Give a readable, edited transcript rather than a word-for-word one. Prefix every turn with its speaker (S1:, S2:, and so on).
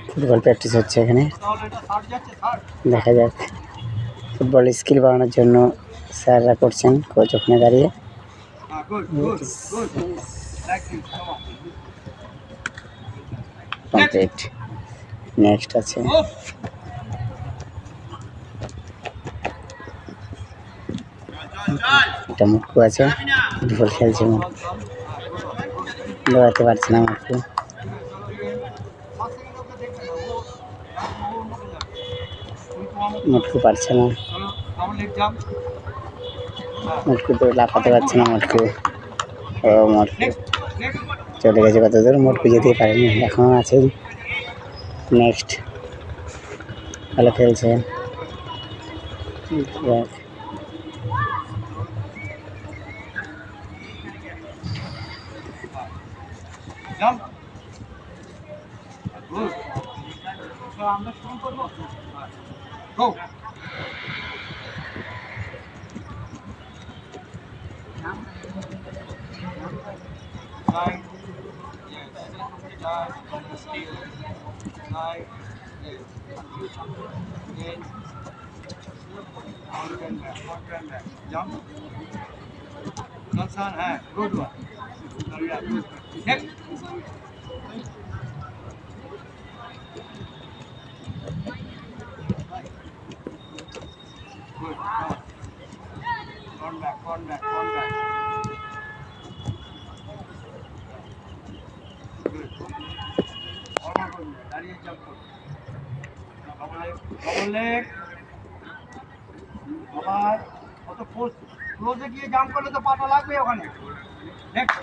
S1: Football practice হচ্ছে এখানে, দেখা যাক। ফুটবল স্কিল বাড়ানোর জন্য স্যাররা করছেন, কোচ ওখানে দাঁড়িয়ে। কমপ্লিট। নেক্সট আছে একটা মুটকু আছে, ফুটবল খেলছে, দৌড়াতে পারছে না মুটকু। মুটকু পারছে না, মুটকু তো লাফাতে পারছে না। মুটকু মুটকু চলে গেছে কত দূর, মুটকু যেতেই পারেনি, এখনো আছে। নেক্সট, ভালো খেলছে। আমরা শুরু করবো। है गुड वन। আবার কত ক্লোজে গিয়ে জাম্প করলে তো পাটা লাগবে ওখানে। নেক্সট